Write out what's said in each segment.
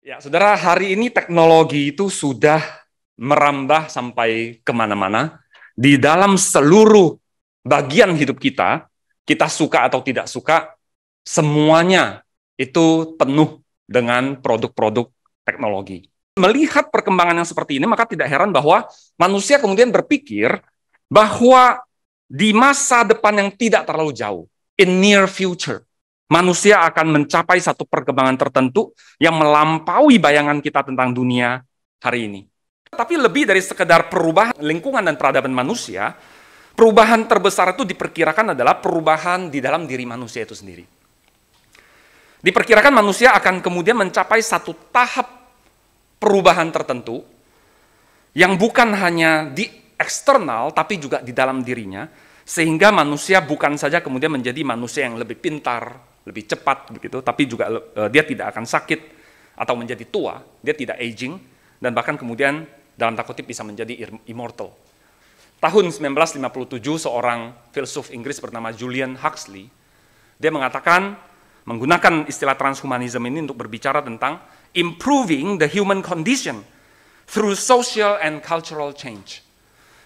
Ya, saudara, hari ini teknologi itu sudah merambah sampai kemana-mana. Di dalam seluruh bagian hidup kita, kita suka atau tidak suka, semuanya itu penuh dengan produk-produk teknologi. Melihat perkembangan yang seperti ini, maka tidak heran bahwa manusia kemudian berpikir bahwa di masa depan yang tidak terlalu jauh, in near future, manusia akan mencapai satu perkembangan tertentu yang melampaui bayangan kita tentang dunia hari ini. Tapi lebih dari sekedar perubahan lingkungan dan peradaban manusia, perubahan terbesar itu diperkirakan adalah perubahan di dalam diri manusia itu sendiri. Diperkirakan manusia akan kemudian mencapai satu tahap perubahan tertentu yang bukan hanya di eksternal, tapi juga di dalam dirinya, sehingga manusia bukan saja kemudian menjadi manusia yang lebih pintar, lebih cepat begitu, tapi juga dia tidak akan sakit atau menjadi tua, dia tidak aging, dan bahkan kemudian dalam tanda kutip bisa menjadi immortal. Tahun 1957 seorang filsuf Inggris bernama Julian Huxley, dia mengatakan, menggunakan istilah transhumanism ini untuk berbicara tentang improving the human condition through social and cultural change.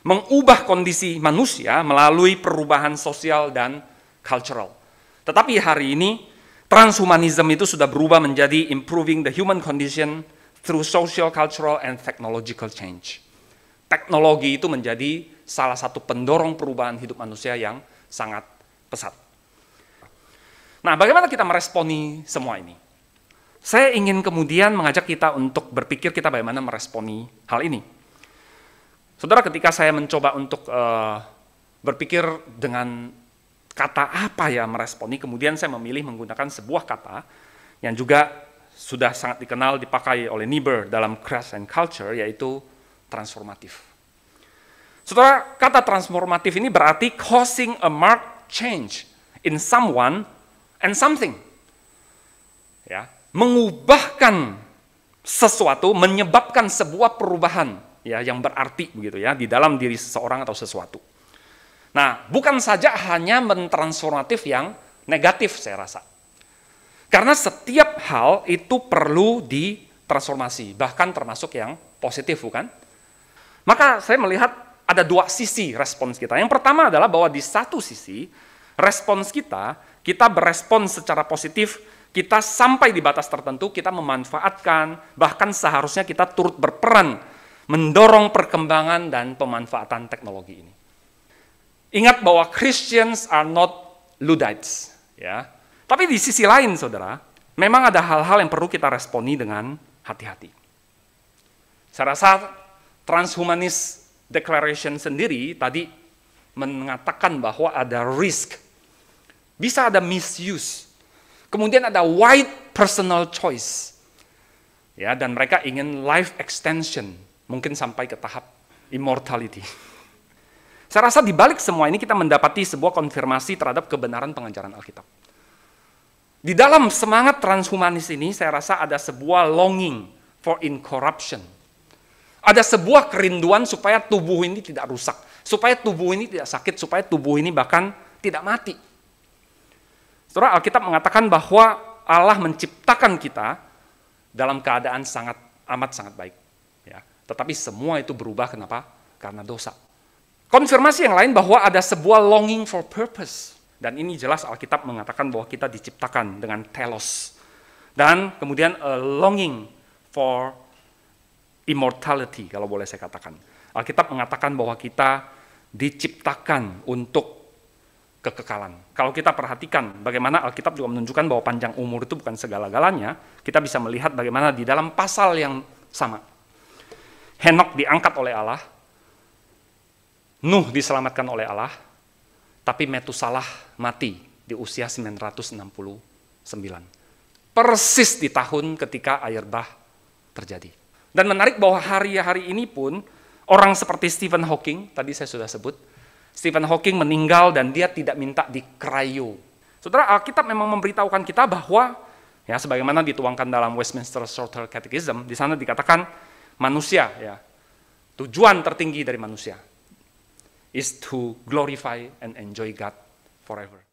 Mengubah kondisi manusia melalui perubahan sosial dan cultural. Tetapi hari ini, transhumanism itu sudah berubah menjadi improving the human condition through social, cultural, and technological change. Teknologi itu menjadi salah satu pendorong perubahan hidup manusia yang sangat pesat. Nah, bagaimana kita meresponi semua ini? Saya ingin kemudian mengajak kita untuk berpikir kita bagaimana meresponi hal ini. Saudara, ketika saya mencoba untuk berpikir dengan kata apa ya meresponi, kemudian saya memilih menggunakan sebuah kata yang juga sudah sangat dikenal dipakai oleh Niebuhr dalam Craft and Culture, yaitu transformatif. Saudara, kata transformatif ini berarti causing a marked change in someone and something. Ya, mengubahkan sesuatu, menyebabkan sebuah perubahan ya yang berarti begitu ya di dalam diri seseorang atau sesuatu. Nah, bukan saja hanya mentransformatif yang negatif saya rasa. Karena setiap hal itu perlu ditransformasi, bahkan termasuk yang positif, bukan? Maka saya melihat ada dua sisi respons kita. Yang pertama adalah bahwa di satu sisi respons kita berespons secara positif, kita sampai di batas tertentu, kita memanfaatkan, bahkan seharusnya kita turut berperan mendorong perkembangan dan pemanfaatan teknologi ini. Ingat bahwa Christians are not Luddites, ya. Tapi di sisi lain, saudara, memang ada hal-hal yang perlu kita responi dengan hati-hati. Saya rasa Transhumanist Declaration sendiri tadi mengatakan bahwa ada risk, bisa ada misuse, kemudian ada wide personal choice, ya, dan mereka ingin life extension, mungkin sampai ke tahap immortality. Saya rasa di balik semua ini kita mendapati sebuah konfirmasi terhadap kebenaran pengajaran Alkitab. Di dalam semangat transhumanis ini, saya rasa ada sebuah longing for incorruption. Ada sebuah kerinduan supaya tubuh ini tidak rusak, supaya tubuh ini tidak sakit, supaya tubuh ini bahkan tidak mati. Saudara, Alkitab mengatakan bahwa Allah menciptakan kita dalam keadaan amat sangat baik. Ya. Tetapi semua itu berubah, kenapa? Karena dosa. Konfirmasi yang lain bahwa ada sebuah longing for purpose. Dan ini jelas Alkitab mengatakan bahwa kita diciptakan dengan telos. Dan kemudian a longing for immortality, kalau boleh saya katakan. Alkitab mengatakan bahwa kita diciptakan untuk kekekalan. Kalau kita perhatikan bagaimana Alkitab juga menunjukkan bahwa panjang umur itu bukan segala-galanya, kita bisa melihat bagaimana di dalam pasal yang sama. Henok diangkat oleh Allah, Nuh diselamatkan oleh Allah, tapi Metusalah mati di usia 969. Persis di tahun ketika air bah terjadi. Dan menarik bahwa hari-hari ini pun, orang seperti Stephen Hawking, tadi saya sudah sebut, Stephen Hawking meninggal dan dia tidak minta di cryo. Saudara, Alkitab memang memberitahukan kita bahwa, ya sebagaimana dituangkan dalam Westminster Shorter Catechism, di sana dikatakan manusia, ya tujuan tertinggi dari manusia is to glorify and enjoy God forever.